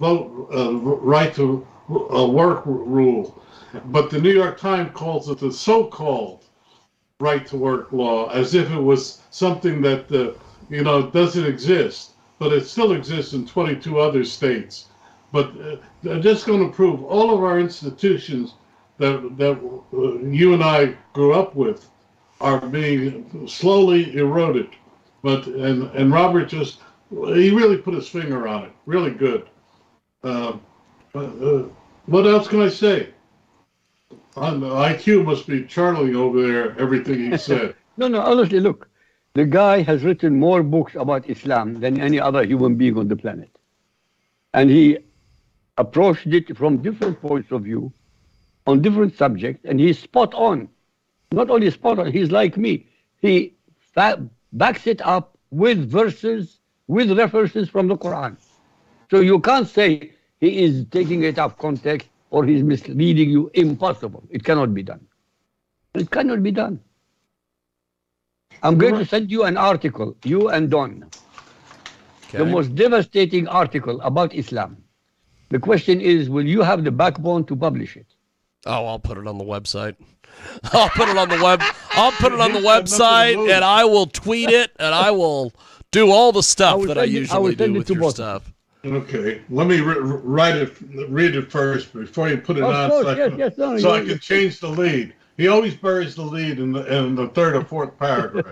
vote right to work rule, but the New York Times calls it the so-called right to work law, as if it was something that doesn't exist, but it still exists in 22 other states. But they're just going to prove all of our institutions that you and I grew up with are being slowly eroded. And Robert he really put his finger on it, really good. Uh, what else can I say? IQ must be charting over there everything he said. No, no, honestly, look, the guy has written more books about Islam than any other human being on the planet. And he approached it from different points of view on different subjects, and he's spot on. Not only spot on, he's like me. He backs it up with verses, with references from the Quran. So you can't say he is taking it out of context or he's misleading you. Impossible. It cannot be done. It cannot be done. I'm going to send you an article, you and Don. Okay. The most devastating article about Islam. The question is, will you have the backbone to publish it? Oh, I'll put it on the website. I'll put it on the website, and I will tweet it, and I will do all the stuff that I usually do with your stuff. Okay, let me read it first before you put it on, so I can change the lead. He always buries the lead in the third or fourth paragraph.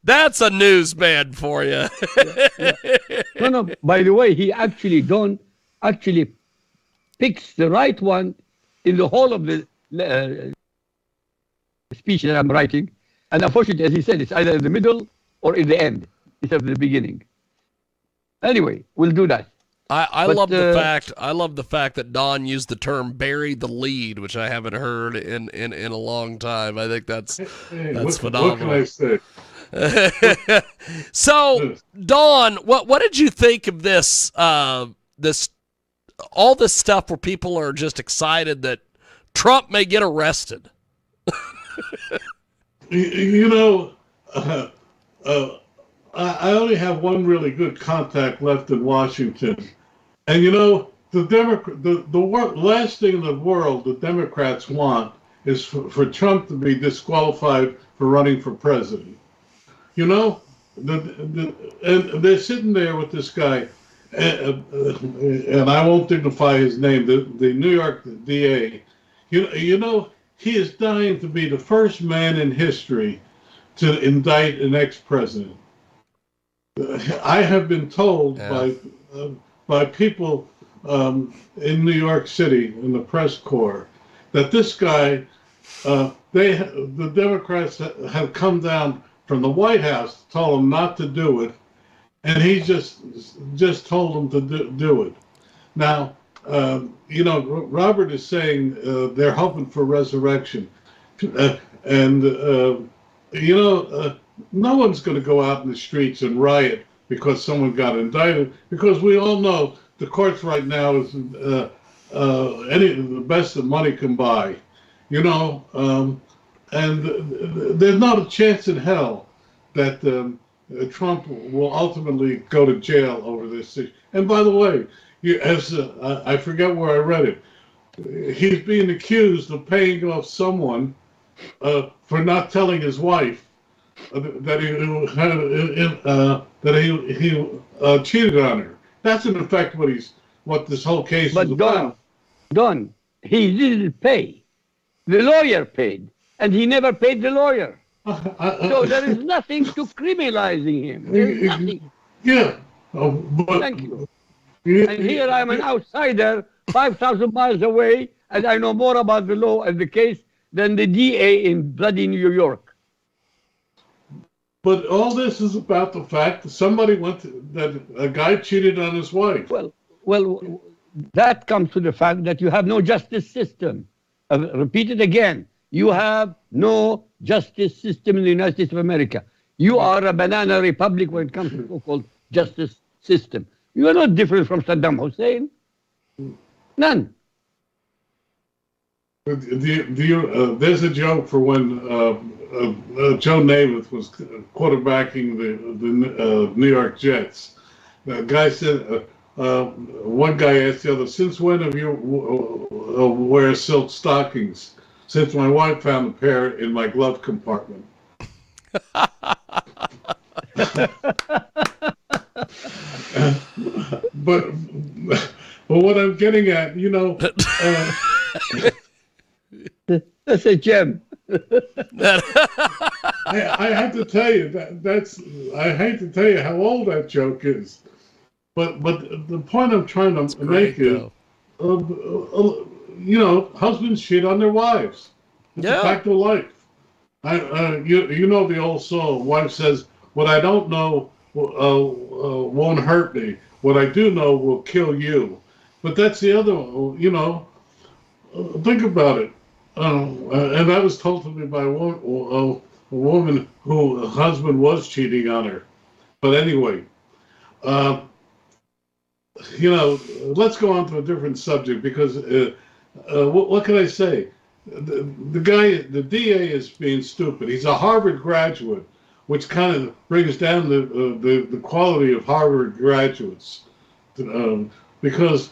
That's a newsman for you. No. By the way, he actually picks the right one in the whole of the speech that I'm writing, and unfortunately, as he said, it's either in the middle or in the end instead of the beginning. Anyway, we'll do that. I love the fact that Don used the term "bury the lead," which I haven't heard in a long time. I think that's phenomenal. What can I say? So, Don, what did you think of this all this stuff where people are just excited that Trump may get arrested? I only have one really good contact left in Washington. And the last thing in the world the Democrats want is for Trump to be disqualified for running for president. And they're sitting there with this guy, and I won't dignify his name, the New York DA. He is dying to be the first man in history to indict an ex-president. I have been told by people in New York City in the press corps that this guy, the Democrats have come down from the White House, told him not to do it, and he just told them to do it. Now, Robert is saying they're hoping for resurrection, no one's going to go out in the streets and riot because someone got indicted, because we all know the courts right now is the best that money can buy, and there's not a chance in hell that Trump will ultimately go to jail over this thing. And by the way, I forget where I read it, he's being accused of paying off someone for not telling his wife that he cheated on her. That's in effect what this whole case is about. Don, he didn't pay. The lawyer paid, and he never paid the lawyer. So there is nothing to criminalizing him. There's nothing. Yeah. Thank you. And here I'm an outsider, 5,000 miles away, and I know more about the law and the case than the DA in bloody New York. But all this is about the fact that that a guy cheated on his wife. Well, that comes to the fact that you have no justice system. I'll repeat it again. You have no justice system in the United States of America. You are a banana republic when it comes to so-called justice system. You are not different from Saddam Hussein. None. There's a joke for when Joe Namath was quarterbacking the New York Jets, The guy said, one guy asked the other, since when have you wear silk stockings? Since my wife found a pair in my glove compartment. but what I'm getting at, That's a gem. I have to tell you I hate to tell you how old that joke is, but the point I'm trying to make is, husbands cheat on their wives. It's a fact of life. You know the old song. Wife says, "What I don't know won't hurt me. What I do know will kill you." But that's the other one. Think about it. And that was told to me by a woman whose husband was cheating on her. But anyway, let's go on to a different subject because what can I say? The guy, the DA is being stupid. He's a Harvard graduate, which kind of brings down the quality of Harvard graduates because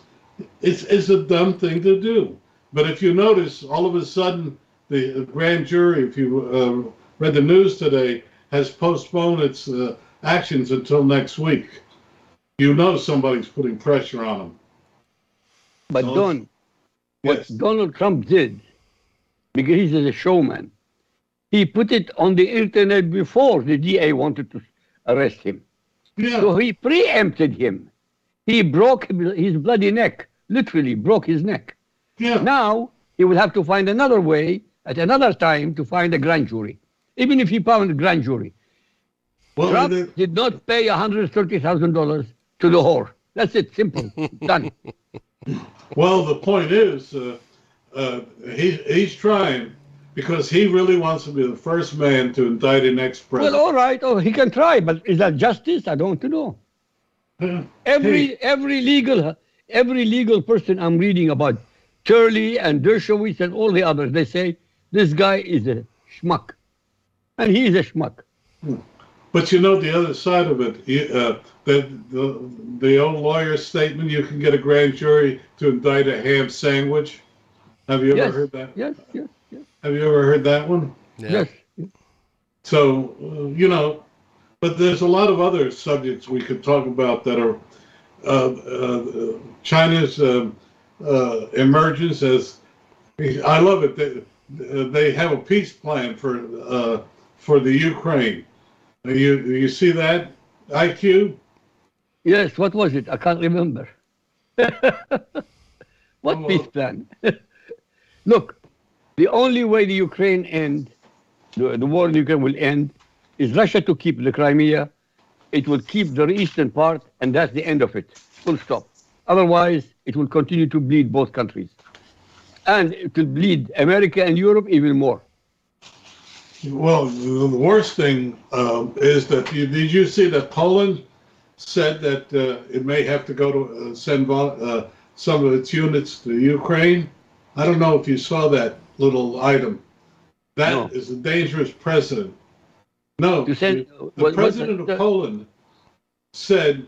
it's a dumb thing to do. But if you notice, all of a sudden, the grand jury, if you read the news today, has postponed its actions until next week. Somebody's putting pressure on them. But Don, what Donald Trump did, because he's a showman, he put it on the internet before the DA wanted to arrest him. Yeah. So he preempted him. He broke his bloody neck, literally broke his neck. Yeah. Now he will have to find another way at another time to find a grand jury, even if he found a grand jury. Well, Trump did not pay $130,000 to the whore. That's it, simple, done. Well, the point is, he's trying because he really wants to be the first man to indict an ex-president. Well, all right, he can try, but is that justice? I don't know. Every legal person I'm reading about, Turley and Dershowitz and all the others, they say this guy is a schmuck, and he is a schmuck. But the other side of it, the old lawyer's statement, you can get a grand jury to indict a ham sandwich. Have you ever heard that? Yes. Have you ever heard that one? Yeah. Yes. So, but there's a lot of other subjects we could talk about that are China's emergence as, I love it, they have a peace plan for the Ukraine. You see that, IQ? Yes, what was it? I can't remember. What peace plan? Look, the only way the Ukraine end, the war in Ukraine will end, is Russia to keep the Crimea. It will keep the eastern part, and that's the end of it. Full stop. Otherwise, it will continue to bleed both countries. And it will bleed America and Europe even more. Well, the worst thing is that did you see that Poland said that it may have to go to send some of its units to Ukraine? I don't know if you saw that little item. That is a dangerous precedent. No, the president of Poland said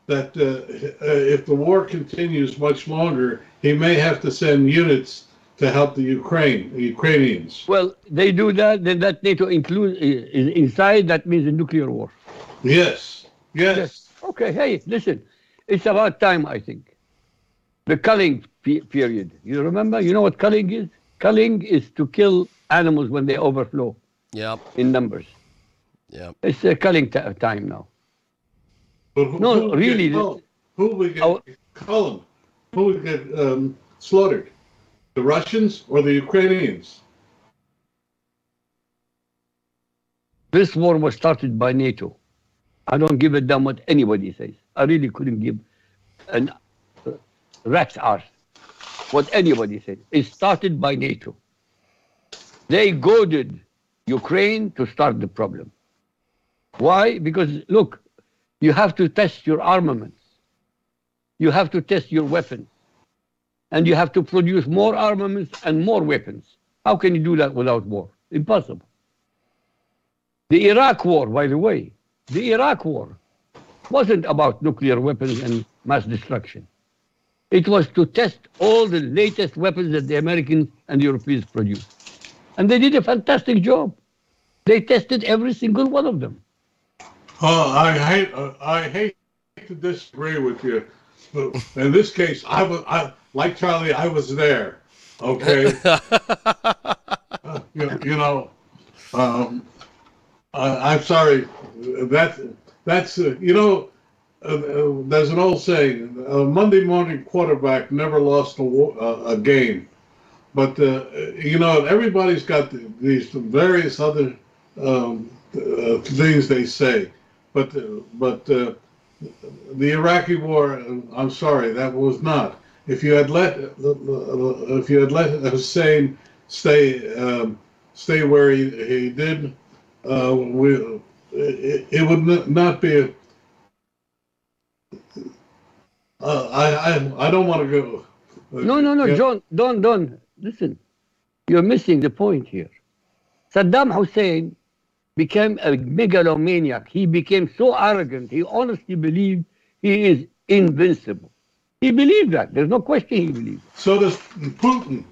that if the war continues much longer, he may have to send units to help the Ukrainians. Well, they do that, then that NATO is inside, that means a nuclear war. Yes. Okay, hey, listen, it's about time, I think. The culling period. You remember? You know what culling is? Culling is to kill animals when they overflow in numbers. Yep. It's a culling time now. But who will get culled? Who will get slaughtered? The Russians or the Ukrainians? This war was started by NATO. I don't give a damn what anybody says. I really couldn't give an rat's arse what anybody said. It started by NATO. They goaded Ukraine to start the problem. Why? Because, look, you have to test your armaments. You have to test your weapons. And you have to produce more armaments and more weapons. How can you do that without war? Impossible. The Iraq war, by the way, wasn't about nuclear weapons and mass destruction. It was to test all the latest weapons that the Americans and the Europeans produced. And they did a fantastic job. They tested every single one of them. I hate to disagree with you, but in this case, like Charlie, I was there. Okay, you know, I'm sorry. That's there's an old saying: a Monday morning quarterback never lost a game. But everybody's got these various other things they say. But the Iraqi war, I'm sorry, that was not. If you had let Hussein stay where he did, it would not be. I don't want to go. No, John, don't. Listen, you're missing the point here. Saddam Hussein became a megalomaniac. He became so arrogant. He honestly believed he is invincible. He believed that. There's no question he believed. So does Putin.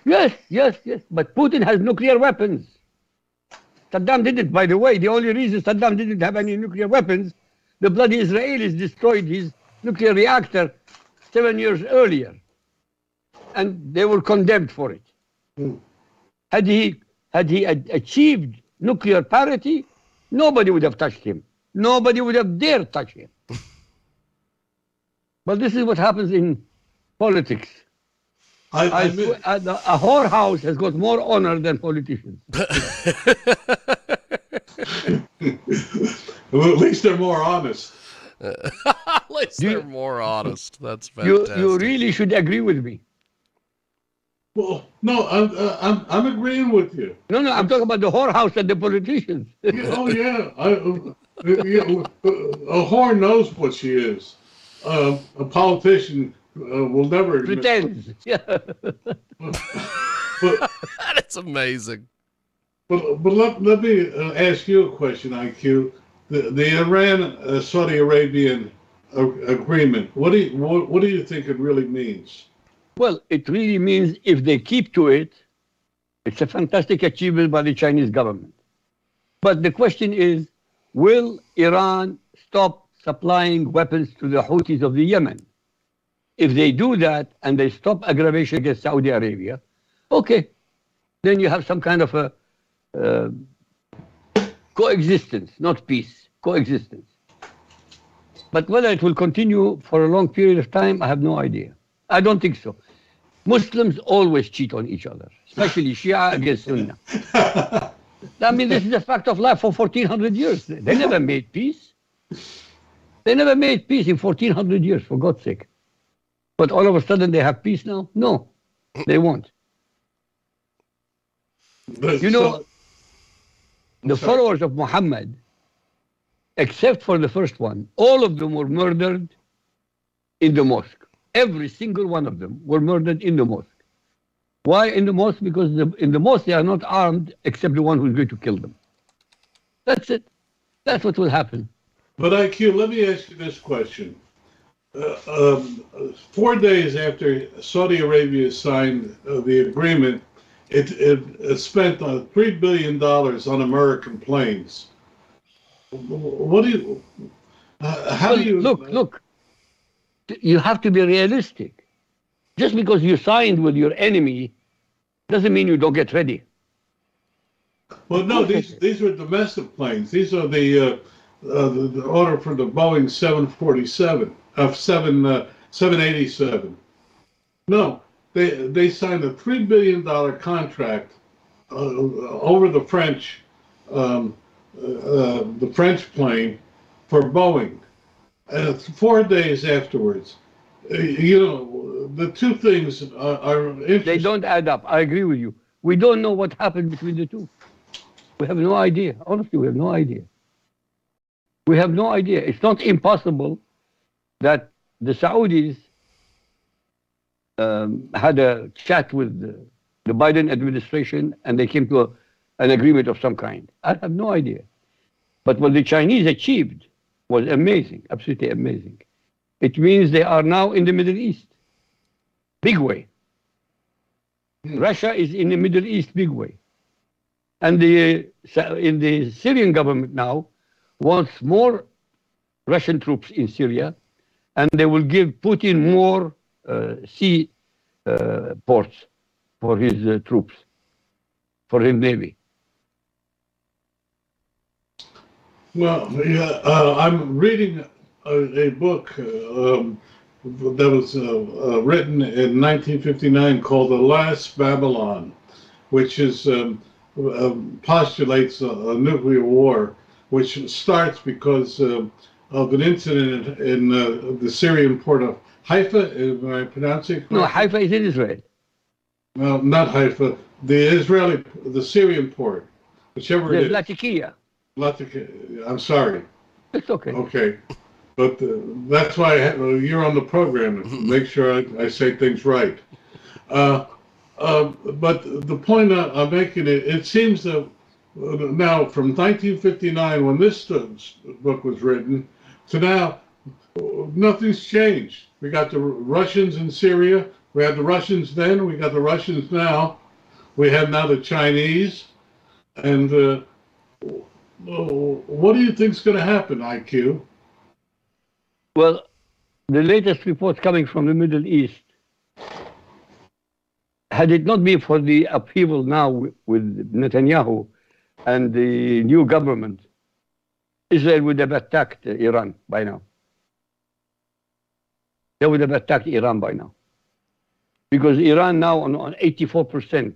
Yes. But Putin has nuclear weapons. Saddam didn't, by the way. The only reason Saddam didn't have any nuclear weapons, the bloody Israelis destroyed his nuclear reactor 7 years earlier. And they were condemned for it. Had he achieved nuclear parity, nobody would have touched him. Nobody would have dared touch him. But this is what happens in politics. A whorehouse has got more honor than politicians. Well, at least they're more honest. At least they're more honest. That's fantastic. You really should agree with me. Well, no, I'm agreeing with you. No, I'm talking about the whorehouse and the politicians. Oh yeah, a whore knows what she is. A politician will never pretends. Yeah. That's amazing. But let me ask you a question, IQ. The Iran Saudi Arabian agreement. What do you think it really means? Well, it really means if they keep to it, it's a fantastic achievement by the Chinese government. But the question is, will Iran stop supplying weapons to the Houthis of the Yemen? If they do that and they stop aggravation against Saudi Arabia, okay, then you have some kind of a coexistence, not peace, coexistence. But whether it will continue for a long period of time, I have no idea. I don't think so. Muslims always cheat on each other, especially Shia against Sunnah. I mean, this is a fact of life for 1400 years. They never made peace. They never made peace in 1400 years, for God's sake. But all of a sudden they have peace now? No, they won't. You know, the followers of Muhammad, except for the first one, all of them were murdered in the mosque. Every single one of them were murdered in the mosque. Why in the mosque? Because in the mosque they are not armed except the one who's going to kill them. That's it. That's what will happen. But IQ, let me ask you this question. 4 days after Saudi Arabia signed the agreement, it spent $3 billion on American planes. What do you? How do you look? You have to be realistic. Just because you signed with your enemy doesn't mean you don't get ready. Well, no, these were domestic planes. These are the order for the Boeing 747 787. No, they signed a $3 billion contract over the French plane for Boeing. 4 days afterwards, the two things are interesting. They don't add up. I agree with you. We don't know what happened between the two. We have no idea. Honestly, we have no idea. We have no idea. It's not impossible that the Saudis had a chat with the Biden administration and they came to an agreement of some kind. I have no idea. But what the Chinese achieved was amazing, absolutely amazing. It means they are now in the Middle East, big way. Russia is in the Middle East, big way. And in the Syrian government now wants more Russian troops in Syria, and they will give Putin more sea ports for his troops, for his navy. Well, yeah, I'm reading a book that was written in 1959 called The Last Babylon, which is postulates a nuclear war, which starts because of an incident in the Syrian port of Haifa. Am I pronouncing it correctly? No, Haifa is in Israel. Well, not Haifa. The Syrian port, whichever it There's is. Latakia. I'm sorry. It's okay. Okay. But that's why you're on the program, to make sure I say things right. But the point I'm making, it seems that now from 1959, when this book was written, to now, nothing's changed. We got the Russians in Syria. We had the Russians then. We got the Russians now. We have now the Chinese. And what do you think's going to happen, IQ? Well, the latest reports coming from the Middle East, had it not been for the upheaval now with Netanyahu and the new government, Israel would have attacked Iran by now. They would have attacked Iran by now. Because Iran now on 84%,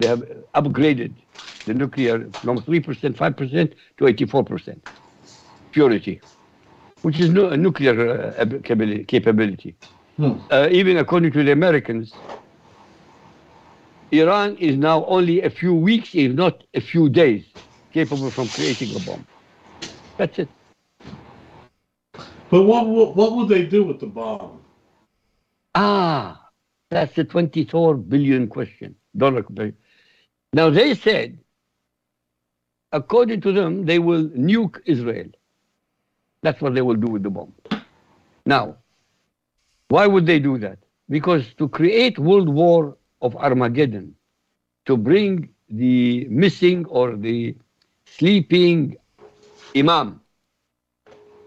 they have upgraded the nuclear from 3%, 5% to 84% purity, which is a nuclear capability. Even according to the Americans, Iran is now only a few weeks, if not a few days, capable from creating a bomb. That's it. But what would they do with the bomb? That's the $24 billion question. Now they said, according to them, they will nuke Israel. That's what they will do with the bomb. Now, why would they do that? Because to create World War of Armageddon, to bring the missing or the sleeping Imam,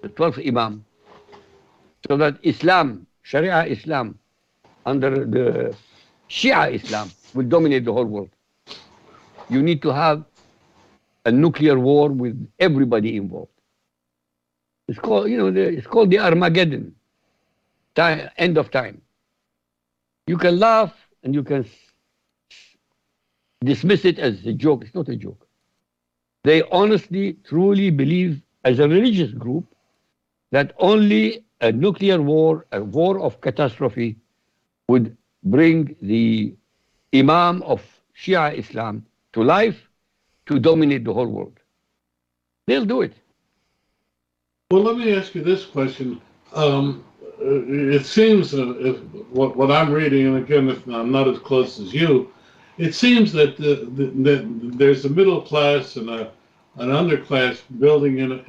the 12th Imam, so that Islam, Sharia Islam, under the Shia Islam, will dominate the whole world. You need to have a nuclear war with everybody involved. It's called, it's called the Armageddon, end of time. You can laugh and you can dismiss it as a joke. It's not a joke. They honestly, truly believe, as a religious group, that only a nuclear war, a war of catastrophe, would bring the Imam of Shia Islam to life to dominate the whole world. They'll do it. Well, let me ask you this question. It seems what I'm reading, and again, if I'm not as close as you, it seems that there's a middle class and an underclass building in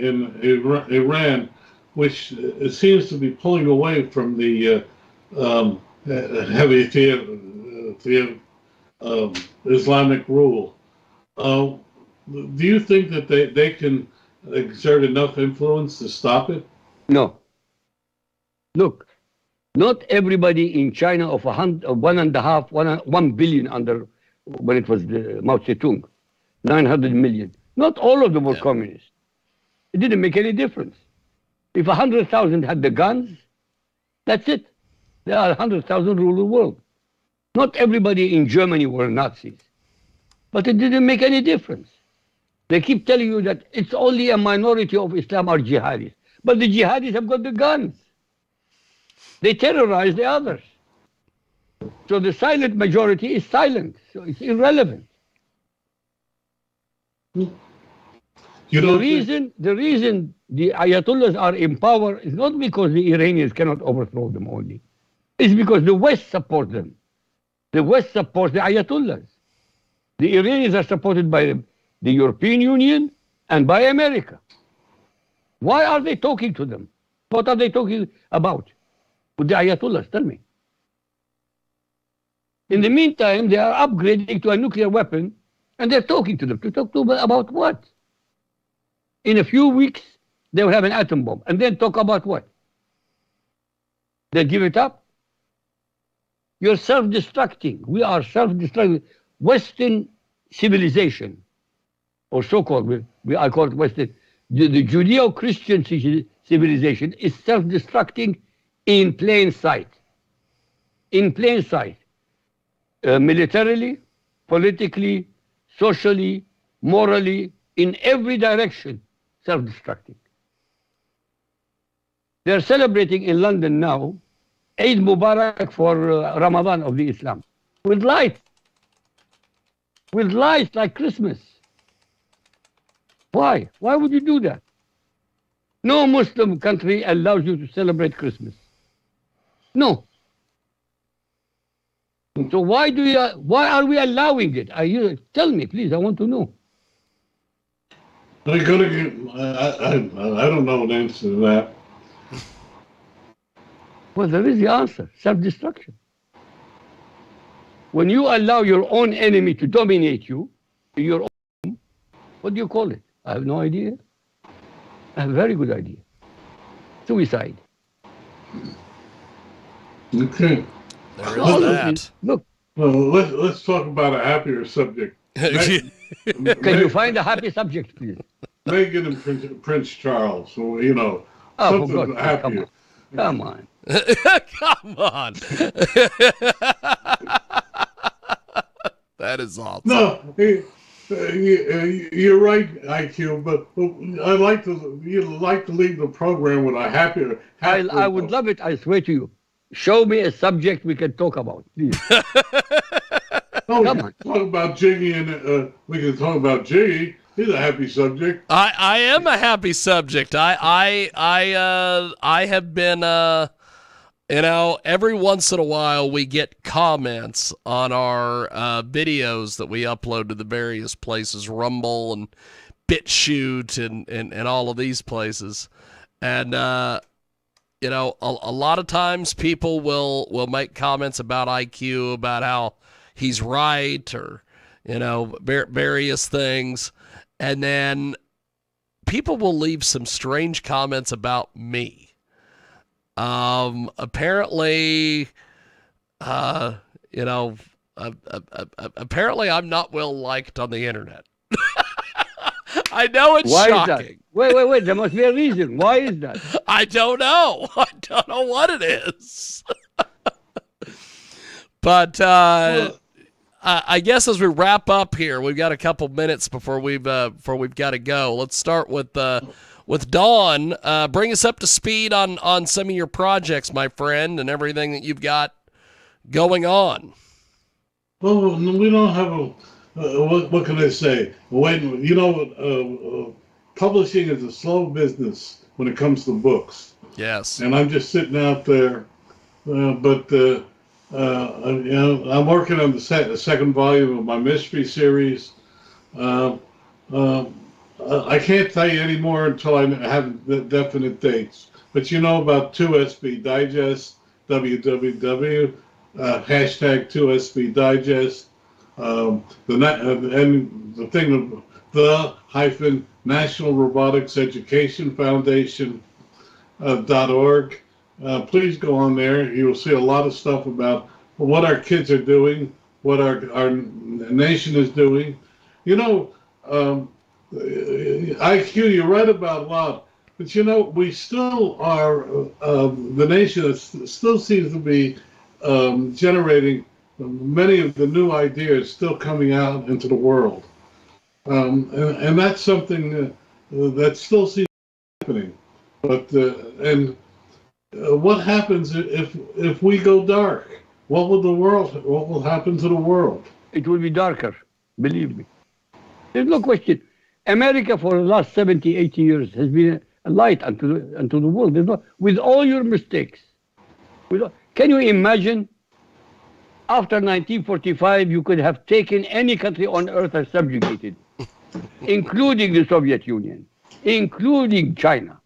Iran, which seems to be pulling away from the heavy Islamic rule. Do you think that they can exert enough influence to stop it? No. Look, not everybody in China of 1 billion under, when it was the Mao Zedong, 900 million. Not all of them were communists. It didn't make any difference. If 100,000 had the guns, that's it. There are 100,000 rule the world. Not everybody in Germany were Nazis. But it didn't make any difference. They keep telling you that it's only a minority of Islam are jihadis. But the jihadis have got the guns. They terrorize the others. So the silent majority is silent. So it's irrelevant. The reason the Ayatollahs are in power is not because the Iranians cannot overthrow them only. It's because the West supports them. The West supports the Ayatollahs. The Iranians are supported by the European Union, and by America. Why are they talking to them? What are they talking about with the Ayatollahs? Tell me. In the meantime, they are upgrading to a nuclear weapon, and they're talking to them. To talk to them about what? In a few weeks, they will have an atom bomb, and then talk about what? They'll give it up? You're self-destructing. We are self-destructing. Western civilization, or so-called, I call it Western, the Judeo-Christian civilization is self-destructing in plain sight. In plain sight. Militarily, politically, socially, morally, in every direction, self-destructing. They're celebrating in London now Eid Mubarak for Ramadan of the Islam with lights like Christmas. Why? Why would you do that? No Muslim country allows you to celebrate Christmas. No. So why are we allowing it? Tell me, please. I want to know. I don't know the answer to that. Well, there is the answer: self-destruction. When you allow your own enemy to dominate you, your own, what do you call it? I have no idea. I have a very good idea. Suicide. Okay. There is that. Look. Well, let's talk about a happier subject. Can you find a happy subject, please? Meghan and Prince Charles. So, you know, Oh, for something God's sake, happier. come on. Come on. That is awesome. No, you're right, IQ. But I like to leave the program with a happier. I would love it. I swear to you. Show me a subject we can talk about, please. Oh, Come on. talk about Jiggy, and we can talk about Jiggy. He's a happy subject. I am a happy subject. I have been every once in a while we get comments on our videos that we upload to the various places, Rumble and BitChute and all of these places. And a lot of times people will make comments about IQ, about how he's right, or various things. And then people will leave some strange comments about me. Apparently, apparently I'm not well liked on the internet. I know it's shocking. Wait. There must be a reason. Why is that? I don't know. I don't know what it is. But I guess as we wrap up here, we've got a couple minutes before we've got to go. Let's start with Don. Bring us up to speed on some of your projects, my friend, and everything that you've got going on. Well, we don't have a. What can I say? Publishing is a slow business when it comes to books. Yes. And I'm just sitting out there, I'm working on the second volume of my mystery series. I can't tell you any more until I have the definite dates. But you know about 2SB Digest, www, hashtag 2SB Digest, and the thing of the National Robotics Education Foundation .org. Please go on there. You will see a lot of stuff about what our kids are doing, what our nation is doing. IQ, you're right about a lot, but we still are the nation that still seems to be generating many of the new ideas still coming out into the world, and that's something that still seems happening. But what happens if we go dark? What will happen to the world? It will be darker, believe me. There's no question. America for the last 70, 80 years has been a light unto the world. With all your mistakes. Can you imagine? After 1945, you could have taken any country on earth and subjugated. including the Soviet Union, including China.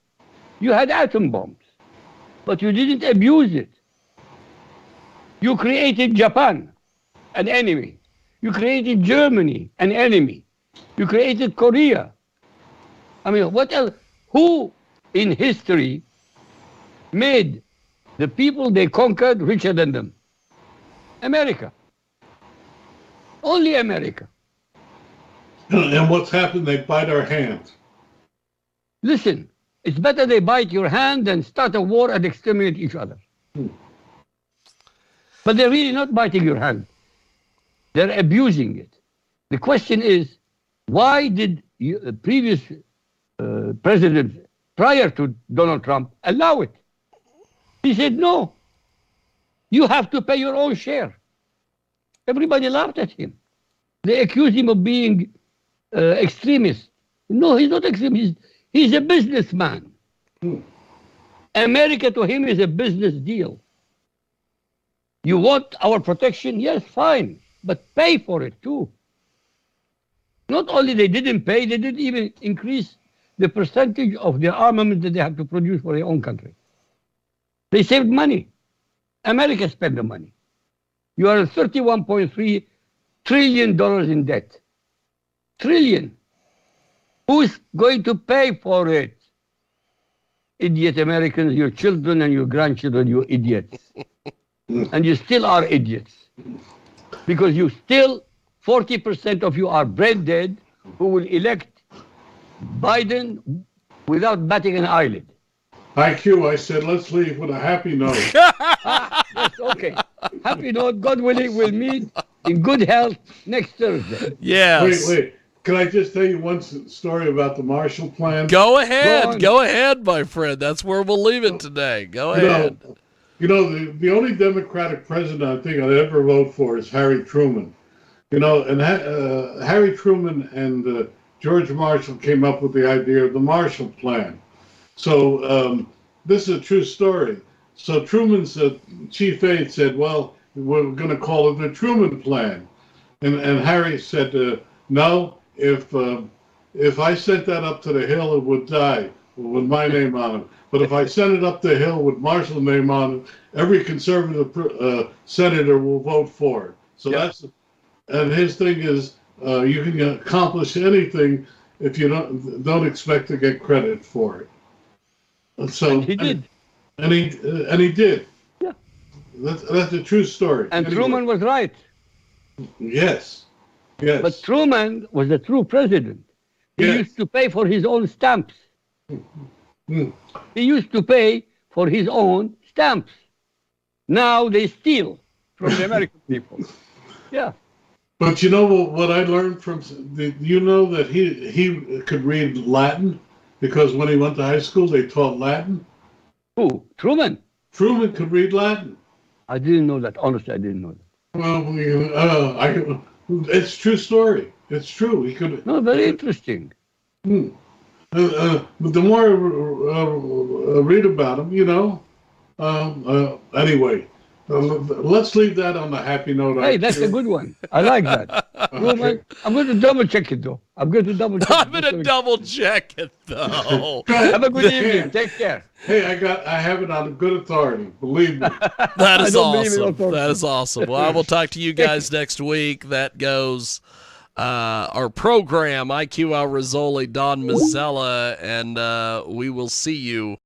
You had atom bombs, but you didn't abuse it. You created Japan, an enemy. You created Germany, an enemy. You created Korea. I mean, what else? Who in history made the people they conquered richer than them? America. Only America. And what's happened? They bite our hands. Listen, it's better they bite your hand than start a war and exterminate each other. But they're really not biting your hand. They're abusing it. The question is, why did previous presidents prior to Donald Trump allow it? He said, no, you have to pay your own share. Everybody laughed at him. They accused him of being extremist. No, he's not extremist. He's a businessman. America to him is a business deal. You want our protection? Yes, fine. But pay for it too. Not only they didn't pay, they didn't even increase the percentage of the armament that they have to produce for their own country. They saved money. America spent the money. You are $31.3 trillion in debt. Trillion. Who's going to pay for it? Idiot Americans, your children and your grandchildren, you idiots. And you still are idiots. Because you still, 40% of you are brain dead who will elect Biden without batting an eyelid. IQ, I said, let's leave with a happy note. Yes, okay. Happy note. God willing, we'll meet in good health next Thursday. Yes. Wait. Can I just tell you one story about the Marshall Plan? Go ahead. Go ahead, my friend. That's where we'll leave it today. Go ahead. The only Democratic president I think I'd ever vote for is Harry Truman. And Harry Truman and George Marshall came up with the idea of the Marshall Plan. So this is a true story. So Truman's chief aide said, well, we're going to call it the Truman Plan. And Harry said, no, if I sent that up to the Hill, it would die with my name on it. But if I send it up the Hill with Marshall's name on it, every conservative senator will vote for it. So and his thing is, you can accomplish anything if you don't expect to get credit for it. So he did. And he did. Yeah. That's a true story. And anyway. Truman was right. Yes. But Truman was a true president. He used to pay for his own stamps. He used to pay for his own stamps. Now they steal from the American people. Yeah. But you know what I learned from? You know that he could read Latin because when he went to high school they taught Latin. Who? Truman. Truman could read Latin. I didn't know that. Honestly, I didn't know that. Well, it's a true story. It's true. He could. No, very interesting. But the more I read about him, anyway, let's leave that on a happy note. Hey, that's a good one. I like that. Okay. I'm going to double check it, though. I'm going to double check it, though. Have a good evening. Take care. Hey, I have it on good authority. Believe me. That is awesome. That is awesome. Well, I will talk to you guys next week. That goes our program, IQ Rassolli, Don Mazzella, and we will see you